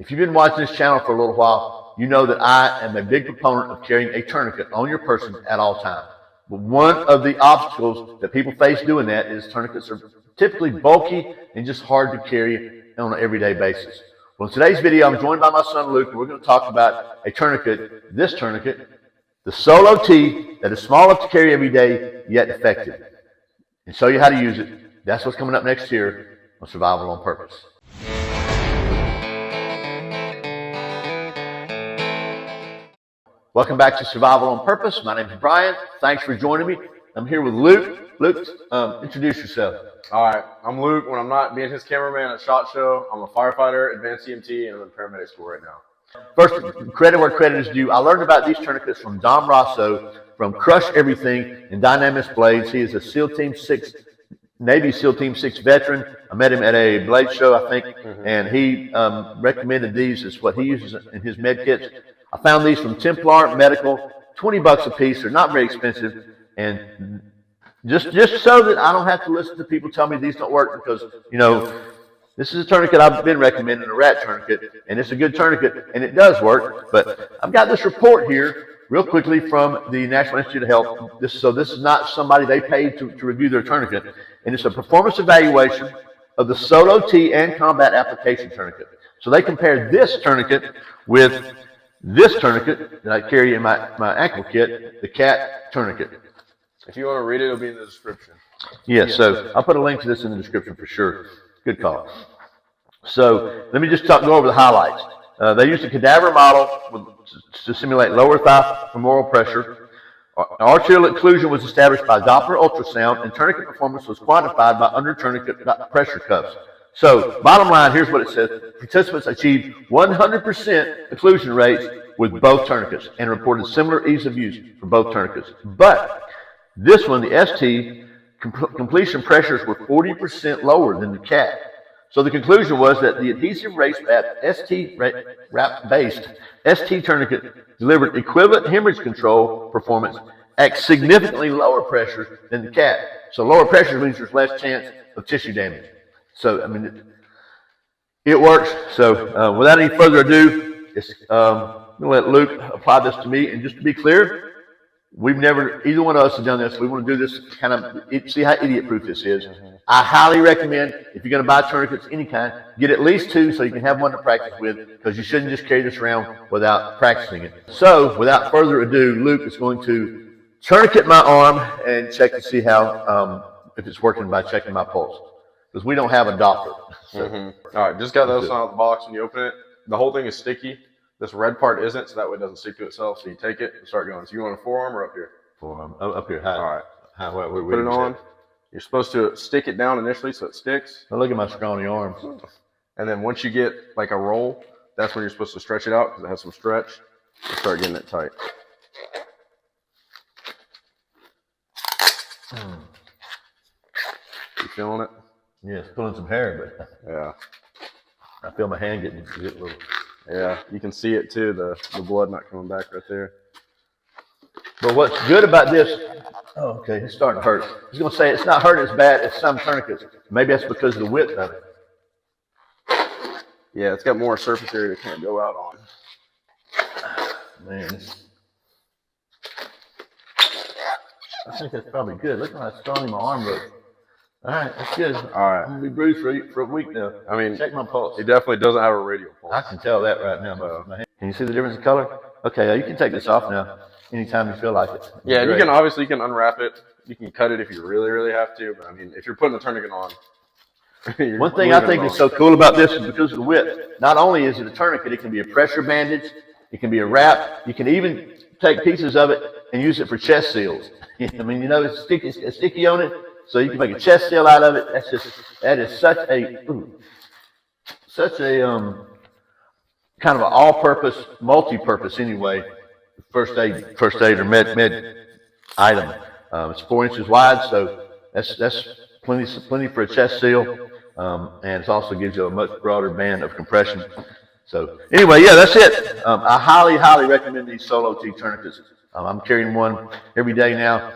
If you've been watching this channel for a little while, you know that I am a big proponent of carrying a tourniquet on your person at all times. But one of the obstacles that people face doing that is tourniquets are typically bulky and just hard to carry on an everyday basis. Well, in today's video, I'm joined by my son Luke, and we're going to talk about a tourniquet, this tourniquet, the Solo T, that is small enough to carry every day, yet effective, and show you how to use it. That's what's coming up next year on Survival on Purpose. Welcome back to Survival on Purpose. My name is Brian. Thanks for joining me. I'm here with Luke. Luke, introduce yourself. All right, I'm Luke. When I'm not being his cameraman at SHOT Show, I'm a firefighter, advanced EMT, and I'm in paramedic school right now. First, credit where credit is due. I learned about these tourniquets from Dom Rosso from Crush Everything and Dynamis Blades. He is a SEAL Team 6, Navy SEAL Team 6 veteran. I met him at a blade show, I think, and he recommended these as what he uses in his med kits. I found these from Templar Medical, 20 bucks a piece. They're not very expensive, and just so that I don't have to listen to people tell me these don't work, because, you know, this is a tourniquet I've been recommending, a rat tourniquet, and it's a good tourniquet, and it does work. But I've got this report here real quickly from the National Institute of Health. This is not somebody they paid to review their tourniquet, and it's a performance evaluation of the Solo T and Combat Application Tourniquet. So they compared this tourniquet with this tourniquet that I carry in my ankle kit, the CAT tourniquet. If you want to read it, it'll be in the description. Yes, so I'll put a link to this in the description for sure. Good call. So let me just go over the highlights. They used a cadaver model to simulate lower thigh femoral pressure. Arterial occlusion was established by Doppler ultrasound, and tourniquet performance was quantified by under tourniquet pressure cuffs. So bottom line, here's what it says. Participants achieved 100% occlusion rates with both tourniquets and reported similar ease of use for both tourniquets. But this one, the ST, completion pressures were 40% lower than the CAT. So the conclusion was that the adhesive wrap-based ST tourniquet delivered equivalent hemorrhage control performance at significantly lower pressure than the CAT. So lower pressure means there's less chance of tissue damage. So, I mean, it works. So without any further ado, I'm going to let Luke apply this to me. And just to be clear, we've never, either one of us has done this. We want to do this kind of, see how idiot-proof this is. I highly recommend, if you're going to buy tourniquets any kind, get at least 2 so you can have one to practice with, because you shouldn't just carry this around without practicing it. So, without further ado, Luke is going to tourniquet my arm and check to see how, if it's working by checking my pulse, because we don't have a Doppler. So. All right, just got those out of the box. When you open it, the whole thing is sticky. This red part isn't, so that way it doesn't stick to itself. So you take it and start going. So you want a forearm or up here? Forearm. Up here. High. All right. Put it on. You're supposed to stick it down initially so it sticks. Now look at my scrawny arms. And then once you get like a roll, that's when you're supposed to stretch it out, because it has some stretch. You start getting it tight. You feeling it? Yeah, it's pulling some hair, but yeah, I feel my hand getting a little. Yeah, you can see it too, the blood not coming back right there. But what's good about this, oh, okay, it's starting to hurt. I was going to say it's not hurting as bad as some tourniquets. Maybe that's because of the width of it. Yeah, it's got more surface area to kind of go out on. Man, I think that's probably good. Look how strong my arm looks. All right, that's good. All right. I'm going to be bruised for a week now. I mean, check my pulse. It definitely doesn't have a radial pulse. I can tell that right now. Can you see the difference in color? Okay, you can take this off now anytime you feel like it. Yeah, and you can obviously unwrap it. You can cut it if you really, really have to. But I mean, if you're putting the tourniquet on. One thing I think is so cool about this is because of the width. Not only is it a tourniquet, it can be a pressure bandage. It can be a wrap. You can even take pieces of it and use it for chest seals. I mean, you know, it's sticky on it. So you can make a chest seal out of it. That is such a kind of an all-purpose, multi-purpose anyway, first aid or med item. It's 4 inches wide, so that's plenty for a chest seal, and it also gives you a much broader band of compression. So anyway, yeah, that's it. I highly recommend these Solo T tourniquets. I'm carrying one every day now.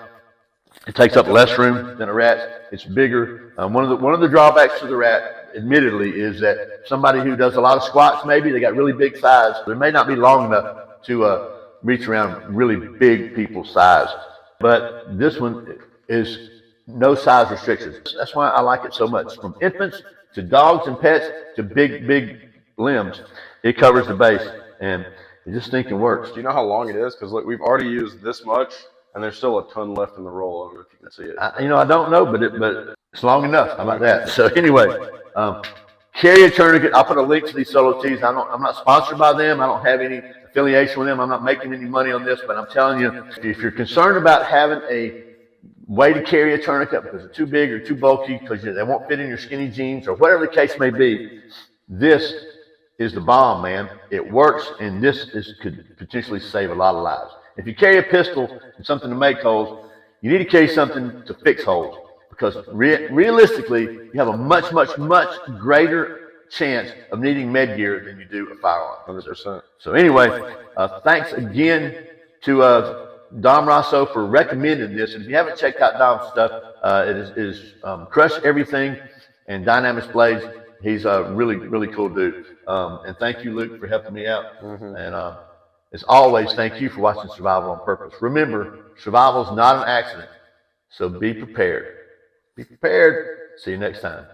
It takes up less room than a rat. It's bigger. One of the drawbacks to the rat admittedly, is that somebody who does a lot of squats, maybe they got really big thighs. They may not be long enough to reach around really big people's thighs. But this one is no size restrictions. That's why I like it so much. From infants to dogs and pets to big limbs, it covers the base, and it just stinking works. Do you know how long it is? Because look, we've already used this much, and there's still a ton left in the roll. I don't know if you can see it. I don't know, but it's long enough. How about that? So anyway, carry a tourniquet. I'll put a link to these solo tees. I'm not sponsored by them. I don't have any affiliation with them. I'm not making any money on this, but I'm telling you, if you're concerned about having a way to carry a tourniquet because it's too big or too bulky because they won't fit in your skinny jeans or whatever the case may be, this is the bomb, man. It works, and could potentially save a lot of lives. If you carry a pistol and something to make holes, you need to carry something to fix holes, because realistically, you have a much greater chance of needing med gear than you do a firearm. 100%. So anyway, thanks again to Dom Rosso for recommending this. And if you haven't checked out Dom's stuff, it is Crush Everything and Dynamis Blades. He's a really cool dude. And thank you, Luke, for helping me out. And as always, thank you for watching Survival on Purpose. Remember, survival is not an accident, so be prepared. Be prepared. See you next time.